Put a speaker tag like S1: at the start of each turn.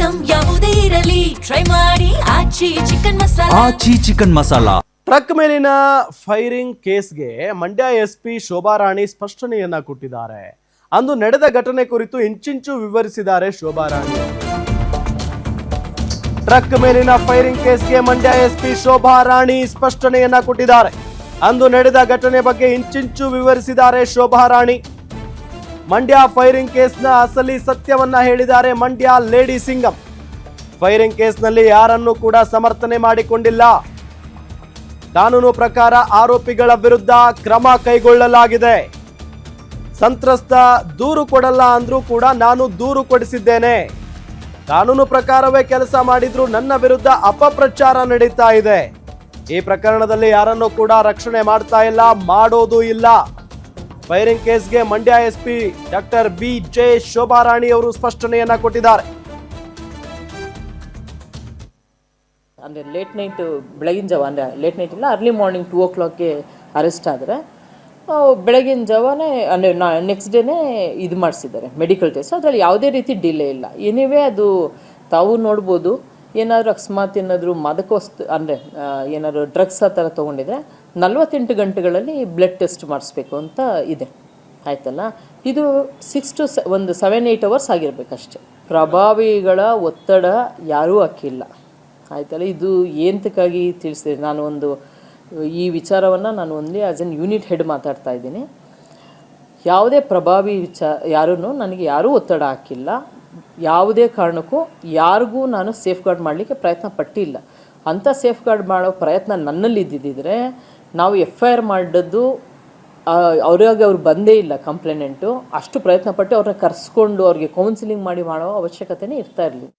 S1: Item ಯಾವುದೇ ಇರಲಿ try ಮಾಡಿ ಆಚಿ ಚಿಕನ್ ಮಸಾಲಾ.
S2: ಟ್ರಕ್ ಮೇಲಿನ ಫೈರಿಂಗ್ ಕೇಸ್ಗೆ ಮಂಡ್ಯ ಎಸ್ಪಿ ಶೋಭಾ ರಾಣಿ ಸ್ಪಷ್ಟನೆಯನ್ನ ಕೊಟ್ಟಿದ್ದಾರೆ. ಅಂದು ನಡೆದ ಘಟನೆ ಕುರಿತು ಇಂಚಿಂಚು ವಿವರಿಸಿದ್ದಾರೆ ಶೋಭಾ ರಾಣಿ. ಟ್ರಕ್ ಮೇಲಿನ ಫೈರಿಂಗ್ ಕೇಸ್ಗೆ ಮಂಡ್ಯ ಎಸ್ಪಿ ಶೋಭಾ ರಾಣಿ ಸ್ಪಷ್ಟನೆಯನ್ನ ಕೊಟ್ಟಿದ್ದಾರೆ. ಅಂದು ನಡೆದ ಘಟನೆ ಬಗ್ಗೆ ಇಂಚಿಂಚು ವಿವರಿಸಿದ್ದಾರೆ ಶೋಭಾ ರಾಣಿ. ಮಂಡ್ಯ ಫೈರಿಂಗ್ ಕೇಸ್ನ ಅಸಲಿ ಸತ್ಯವನ್ನ ಹೇಳಿದ್ದಾರೆ ಮಂಡ್ಯ ಲೇಡಿ ಸಿಂಗಂ. ಫೈರಿಂಗ್ ಕೇಸ್ನಲ್ಲಿ ಯಾರನ್ನೂ ಕೂಡ ಸಮರ್ಥನೆ ಮಾಡಿಕೊಂಡಿಲ್ಲ. ಕಾನೂನು ಪ್ರಕಾರ ಆರೋಪಿಗಳ ವಿರುದ್ಧ ಕ್ರಮ ಕೈಗೊಳ್ಳಲಾಗಿದೆ. ಸಂತ್ರಸ್ತ ದೂರು ಕೊಡಲ್ಲ ಅಂದ್ರೂ ಕೂಡ ನಾನು ದೂರು ಕೊಡಿಸಿದ್ದೇನೆ. ಕಾನೂನು ಪ್ರಕಾರವೇ ಕೆಲಸ ಮಾಡಿದ್ರು ನನ್ನ ವಿರುದ್ಧ ಅಪಪ್ರಚಾರ ನಡೀತಾ ಇದೆ. ಈ ಪ್ರಕರಣದಲ್ಲಿ ಯಾರನ್ನೂ ಕೂಡ ರಕ್ಷಣೆ ಮಾಡ್ತಾ ಇಲ್ಲ, ಮಾಡೋದು ಇಲ್ಲ. ಫೈರಿಂಗ್ ಕೇಸ್ಗೆ Mandya SP doctor B J. Shobha Rani ಅವರು ಸ್ಪಷ್ಟನೆಯನ್ನ ಕೊಟ್ಟಿದ್ದಾರೆ.
S3: ಅಂದರೆ ಲೇಟ್ ನೈಟ್ ಬೆಳಗಿನ ಜಾವ, ಅಂದರೆ ಲೇಟ್ ನೈಟ್ ಇಲ್ಲ, ಅರ್ಲಿ ಮಾರ್ನಿಂಗ್ 2 o'clockಗೆ ಅರೆಸ್ಟ್ ಆದರೆ ಬೆಳಗಿನ ಜಾವನೇ ಅಂದರೆ ನೆಕ್ಸ್ಟ್ ಡೇನೇ ಇದು ಮಾಡಿಸಿದ್ದಾರೆ ಮೆಡಿಕಲ್ ಟೆಸ್ಟ್. ಅದರಲ್ಲಿ ಯಾವುದೇ ರೀತಿ ಡಿಲೇ ಇಲ್ಲ. ಎನಿವೇ ಅದು ತಾವು ನೋಡ್ಬೋದು, ಏನಾದರೂ ಅಕಸ್ಮಾತ್ ಏನಾದರೂ ಮಾದಕ ವಸ್ತು ಅಂದರೆ ಏನಾದರೂ ಡ್ರಗ್ಸ್ ಆ ಥರ ತೊಗೊಂಡಿದ್ರೆ 48 ಗಂಟೆಗಳಲ್ಲಿ ಬ್ಲಡ್ ಟೆಸ್ಟ್ ಮಾಡಿಸ್ಬೇಕು ಅಂತ ಇದೆ. ಆಯ್ತಲ್ಲ, ಇದು 6 to 7-8 hours ಆಗಿರಬೇಕಷ್ಟೆ. ಪ್ರಭಾವಿಗಳ ಒತ್ತಡ ಯಾರೂ ಹಾಕಿಲ್ಲ. ಆಯ್ತಲ್ಲ, ಇದು ಏನಕ್ಕಾಗಿ ತಿಳಿಸ್ತೀರಿ, ನಾನು ಒಂದು ಈ ವಿಚಾರವನ್ನು ನಾನು ಒಂದೇ ಆ್ಯಸ್ ಎನ್ ಯೂನಿಟ್ ಹೆಡ್ ಮಾತಾಡ್ತಾ ಇದ್ದೀನಿ. ಯಾವುದೇ ಪ್ರಭಾವಿ ನನಗೆ ಯಾರೂ ಒತ್ತಡ ಹಾಕಿಲ್ಲ. ಯಾವುದೇ ಕಾರಣಕ್ಕೂ ಯಾರಿಗೂ ನಾನು ಸೇಫ್ ಗಾರ್ಡ್ ಮಾಡಲಿಕ್ಕೆ ಪ್ರಯತ್ನ ಪಟ್ಟಿಲ್ಲ. ಅಂಥ ಸೇಫ್ ಗಾರ್ಡ್ ಮಾಡೋ ಪ್ರಯತ್ನ ನನ್ನಲ್ಲಿ ಇದ್ದಿದ್ದರೆ ನಾವು FIR ಮಾಡಿದ್ದು ಅವ್ರು ಬಂದೇ ಇಲ್ಲ ಕಂಪ್ಲೇನೆಂಟು. ಅಷ್ಟು ಪ್ರಯತ್ನ ಪಟ್ಟು ಅವ್ರನ್ನ ಕರೆಸ್ಕೊಂಡು ಅವ್ರಿಗೆ ಕೌನ್ಸಿಲಿಂಗ್ ಮಾಡೋ ಅವಶ್ಯಕತೆನೇ ಇರ್ತಾ ಇರಲಿಲ್ಲ.